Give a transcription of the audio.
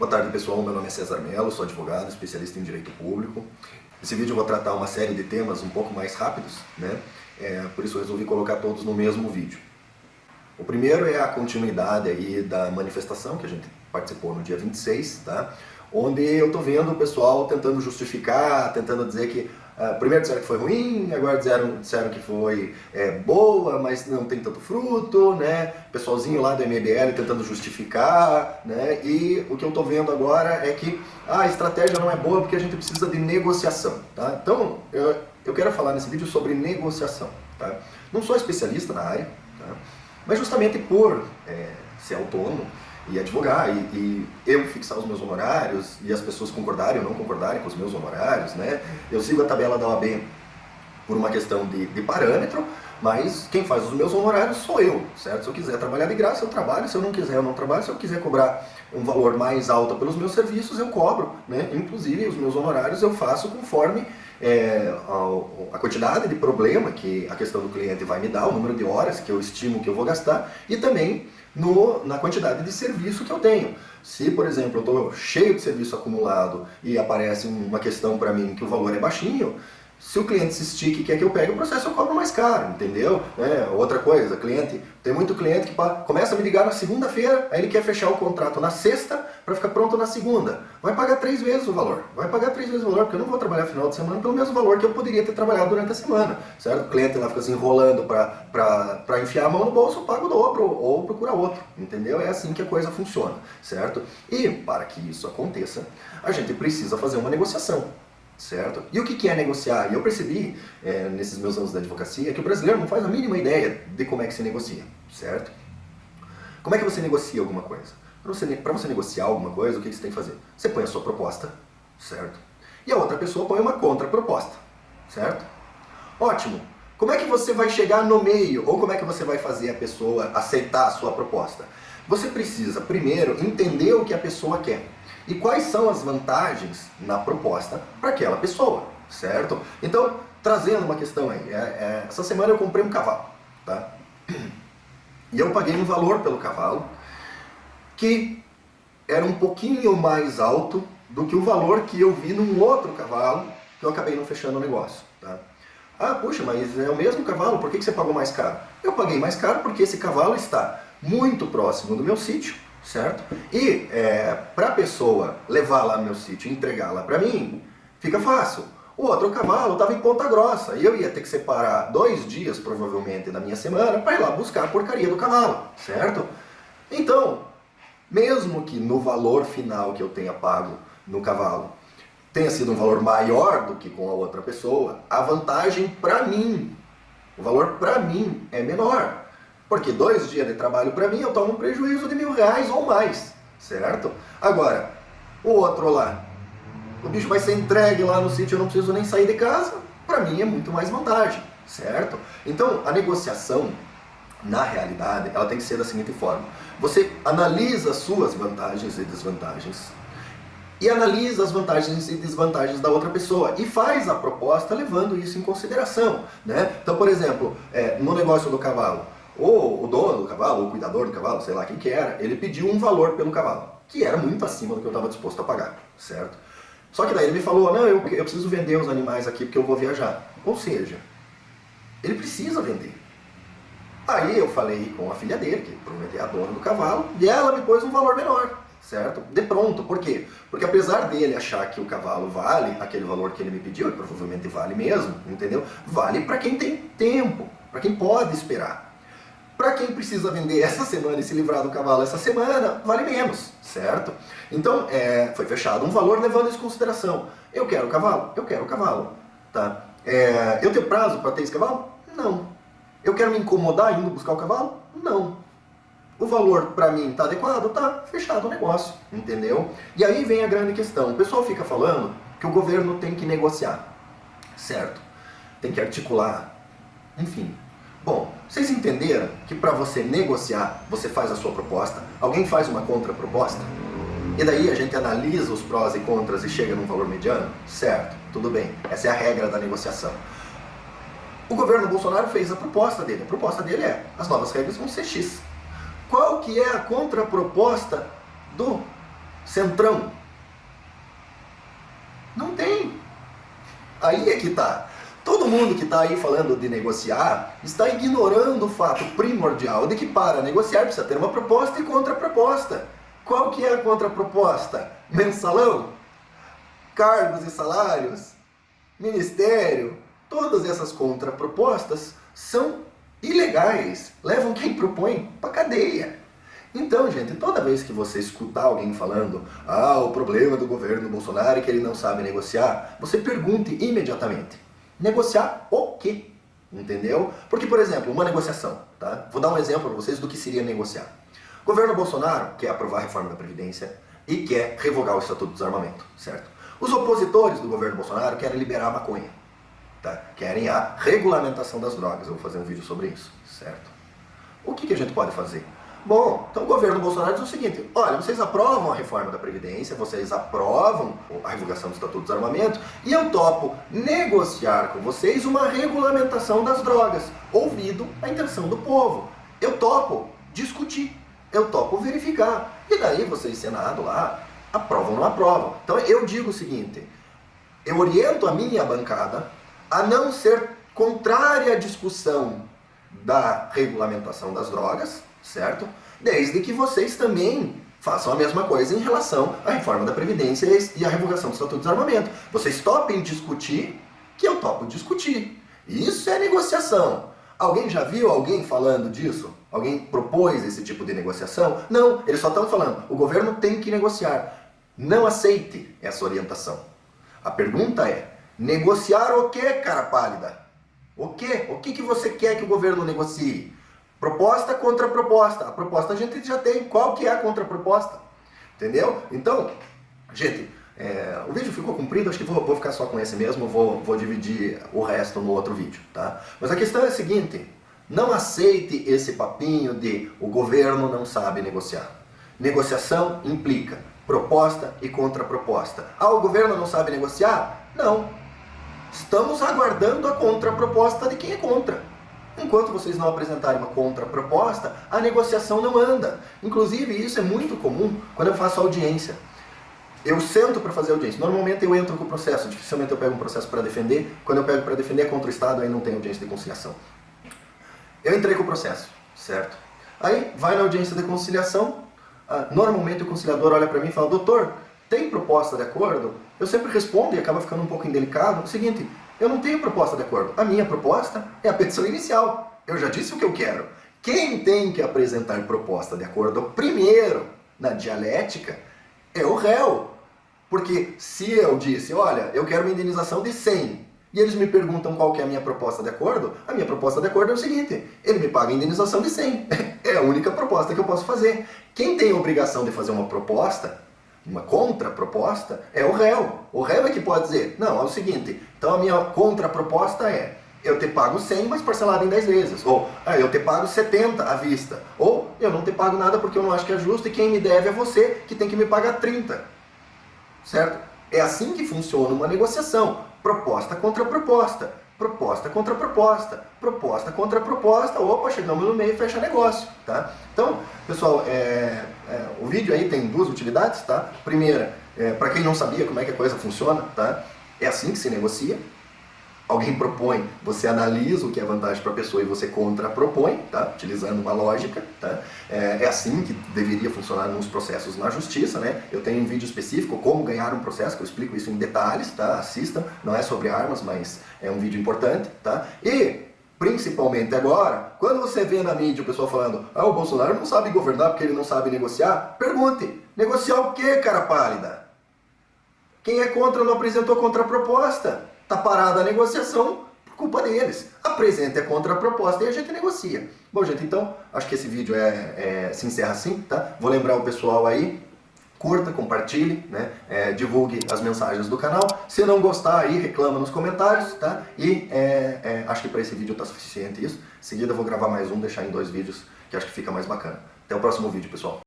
Boa tarde, pessoal. Meu nome é César Mello, sou advogado, especialista em direito público. Nesse vídeo eu vou tratar uma série de temas um pouco mais rápidos, né? Por isso eu resolvi colocar todos no mesmo vídeo. O primeiro é a continuidade aí da manifestação que a gente participou no dia 26, tá? Onde eu estou vendo o pessoal tentando justificar, tentando dizer que primeiro disseram que foi ruim, agora disseram que foi boa, mas não tem tanto fruto, né? Pessoalzinho lá do MBL tentando justificar, né? E o que eu estou vendo agora é que a estratégia não é boa porque a gente precisa de negociação, tá? Então, eu quero falar nesse vídeo sobre negociação, tá? Não sou especialista na área, tá? Mas justamente por ser autônomo e advogar e eu fixar os meus honorários e as pessoas concordarem ou não concordarem com os meus honorários, né? Eu sigo a tabela da OAB por uma questão de parâmetro, mas quem faz os meus honorários sou eu, certo? Se eu quiser trabalhar de graça, eu trabalho, se eu não quiser, eu não trabalho. Se eu quiser cobrar um valor mais alto pelos meus serviços, eu cobro, né? Inclusive, os meus honorários eu faço conforme a quantidade de problema que a questão do cliente vai me dar, o número de horas que eu estimo que eu vou gastar e também na quantidade de serviço que eu tenho. Se, por exemplo, eu estou cheio de serviço acumulado e aparece uma questão para mim que o valor é baixinho, se o cliente insistir que quer que eu pegue o processo, eu cobro mais caro, entendeu? Outra coisa, tem muito cliente que começa a me ligar na segunda-feira, aí ele quer fechar o contrato na sexta para ficar pronto na segunda. Vai pagar 3 vezes o valor. Vai pagar 3 vezes o valor, porque eu não vou trabalhar final de semana pelo mesmo valor que eu poderia ter trabalhado durante a semana, certo? O cliente lá fica se enrolando para enfiar a mão no bolso, paga o dobro ou procura outro, entendeu? É assim que a coisa funciona, certo? E para que isso aconteça, a gente precisa fazer uma negociação. Certo? E o que é negociar? E eu percebi, nesses meus anos da advocacia, que o brasileiro não faz a mínima ideia de como é que se negocia, certo? Como é que você negocia alguma coisa? Para você negociar alguma coisa, o que você tem que fazer? Você põe a sua proposta, certo? E a outra pessoa põe uma contraproposta, certo? Ótimo! Como é que você vai chegar no meio? Ou como é que você vai fazer a pessoa aceitar a sua proposta? Você precisa, primeiro, entender o que a pessoa quer. E quais são as vantagens na proposta para aquela pessoa, certo? Então, trazendo uma questão aí, essa semana eu comprei um cavalo, tá? E eu paguei um valor pelo cavalo que era um pouquinho mais alto do que o valor que eu vi num outro cavalo que eu acabei não fechando o negócio, tá? Ah, puxa, mas é o mesmo cavalo, por que você pagou mais caro? Eu paguei mais caro porque esse cavalo está muito próximo do meu sítio, certo? E para a pessoa levar lá no meu sítio e entregar lá para mim, fica fácil. O outro cavalo estava em Ponta Grossa e eu ia ter que separar 2 dias, provavelmente, da minha semana para ir lá buscar a porcaria do cavalo, certo? Então, mesmo que no valor final que eu tenha pago no cavalo tenha sido um valor maior do que com a outra pessoa, a vantagem para mim, o valor para mim é menor. Porque 2 dias de trabalho para mim eu tomo um prejuízo de R$1.000 ou mais, certo? Agora, o outro lá, o bicho vai ser entregue lá no sítio, eu não preciso nem sair de casa, para mim é muito mais vantagem, certo? Então, a negociação, na realidade, ela tem que ser da seguinte forma. Você analisa as suas vantagens e desvantagens, e analisa as vantagens e desvantagens da outra pessoa e faz a proposta levando isso em consideração, né? Então, por exemplo, no negócio do cavalo, ou o dono do cavalo, ou o cuidador do cavalo, sei lá quem que era, ele pediu um valor pelo cavalo, que era muito acima do que eu estava disposto a pagar, certo? Só que daí ele me falou, não, eu preciso vender os animais aqui porque eu vou viajar. Ou seja, ele precisa vender. Aí eu falei com a filha dele, que provavelmente é a dona do cavalo, e ela me pôs um valor menor, certo? De pronto, por quê? Porque apesar dele achar que o cavalo vale aquele valor que ele me pediu, e provavelmente vale mesmo, entendeu? Vale para quem tem tempo, para quem pode esperar. Para quem precisa vender essa semana e se livrar do cavalo essa semana, vale menos, certo? Então, foi fechado um valor levando isso em consideração. Eu quero o cavalo? Eu quero o cavalo, tá? Eu tenho prazo para ter esse cavalo? Não. Eu quero me incomodar indo buscar o cavalo? Não. O valor para mim está adequado? Tá, fechado o negócio, entendeu? E aí vem a grande questão. O pessoal fica falando que o governo tem que negociar, certo? Tem que articular, enfim. Bom, vocês entenderam que para você negociar, você faz a sua proposta, alguém faz uma contraproposta, e daí a gente analisa os prós e contras e chega num valor mediano? Certo, tudo bem, essa é a regra da negociação. O governo Bolsonaro fez a proposta dele as novas regras vão ser X. Qual que é a contraproposta do Centrão? Não tem. Aí é que tá. Todo mundo que está aí falando de negociar está ignorando o fato primordial de que para negociar precisa ter uma proposta e contraproposta. Qual que é a contraproposta? Mensalão? Cargos e salários? Ministério? Todas essas contrapropostas são ilegais, levam quem propõe para cadeia. Então, gente, toda vez que você escutar alguém falando o problema do governo Bolsonaro é que ele não sabe negociar, você pergunte imediatamente. Negociar o quê? Entendeu? Porque, por exemplo, uma negociação, tá? Vou dar um exemplo para vocês do que seria negociar. O governo Bolsonaro quer aprovar a reforma da Previdência e quer revogar o Estatuto do Desarmamento, certo? Os opositores do governo Bolsonaro querem liberar a maconha, tá? Querem a regulamentação das drogas. Eu vou fazer um vídeo sobre isso, certo? O que a gente pode fazer? Bom, então o governo Bolsonaro diz o seguinte: olha, vocês aprovam a reforma da Previdência, vocês aprovam a revogação do Estatuto do Desarmamento e eu topo negociar com vocês uma regulamentação das drogas, ouvido a intenção do povo. Eu topo discutir, eu topo verificar. E daí vocês, Senado, lá, aprovam ou não aprovam. Então eu digo o seguinte: eu oriento a minha bancada a não ser contrária à discussão da regulamentação das drogas, certo? Desde que vocês também façam a mesma coisa em relação à reforma da Previdência e à revogação do Estatuto do Desarmamento. Vocês topem discutir, que eu topo discutir. Isso é negociação. Alguém já viu alguém falando disso? Alguém propôs esse tipo de negociação? Não, eles só estão falando, o governo tem que negociar. Não aceite essa orientação. A pergunta é, negociar o quê, cara pálida? O quê? O que você quer que o governo negocie? Proposta contra proposta. A proposta a gente já tem. Qual que é a contraproposta? Entendeu? Então, gente, o vídeo ficou comprido, acho que vou ficar só com esse mesmo, vou dividir o resto no outro vídeo, tá? Mas a questão é a seguinte: não aceite esse papinho de o governo não sabe negociar. Negociação implica proposta e contraproposta. O governo não sabe negociar? Não. Estamos aguardando a contraproposta de quem é contra. Enquanto vocês não apresentarem uma contraproposta, a negociação não anda. Inclusive, isso é muito comum quando eu faço audiência. Eu sento para fazer audiência. Normalmente eu entro com o processo, dificilmente eu pego um processo para defender. Quando eu pego para defender é contra o Estado, aí não tem audiência de conciliação. Eu entrei com o processo, certo? Aí vai na audiência de conciliação, normalmente o conciliador olha para mim e fala: doutor, tem proposta de acordo? Eu sempre respondo, e acaba ficando um pouco indelicado, o seguinte: eu não tenho proposta de acordo. A minha proposta é a petição inicial. Eu já disse o que eu quero. Quem tem que apresentar proposta de acordo primeiro na dialética é o réu. Porque se eu disse, olha, eu quero uma indenização de 100, e eles me perguntam qual que é a minha proposta de acordo, a minha proposta de acordo é o seguinte: ele me paga a indenização de 100. É a única proposta que eu posso fazer. Quem tem a obrigação de fazer uma proposta, uma contraproposta, é o réu. O réu é que pode dizer: não, é o seguinte, então a minha contraproposta é eu te pago 100, mas parcelado em 10 vezes. Ou eu te pago 70 à vista. Ou eu não te pago nada porque eu não acho que é justo e quem me deve é você, que tem que me pagar 30. Certo? É assim que funciona uma negociação. Proposta contra proposta. Proposta contra proposta. Proposta contra proposta. Opa, chegamos no meio e fecha negócio. Tá? Então, pessoal, o vídeo aí tem duas utilidades. Tá? Primeira, para quem não sabia como é que a coisa funciona, tá? É assim que se negocia. Alguém propõe, você analisa o que é vantagem para a pessoa e você contrapropõe, tá? Utilizando uma lógica. Tá? É assim que deveria funcionar nos processos na justiça. Né? Eu tenho um vídeo específico, como ganhar um processo, que eu explico isso em detalhes. Tá? Assistam, não é sobre armas, mas é um vídeo importante. Tá? E, principalmente agora, quando você vê na mídia o pessoal falando: o Bolsonaro não sabe governar porque ele não sabe negociar, pergunte: negociar o quê, cara pálida? Quem é contra não apresentou contraproposta. Está parada a negociação por culpa deles. Apresente a contraproposta e a gente negocia. Bom, gente, então, acho que esse vídeo se encerra assim, tá? Vou lembrar o pessoal aí, curta, compartilhe, né? Divulgue as mensagens do canal. Se não gostar aí, reclama nos comentários, tá? E acho que para esse vídeo está suficiente isso. Em seguida eu vou gravar mais um, deixar em 2 vídeos, que acho que fica mais bacana. Até o próximo vídeo, pessoal.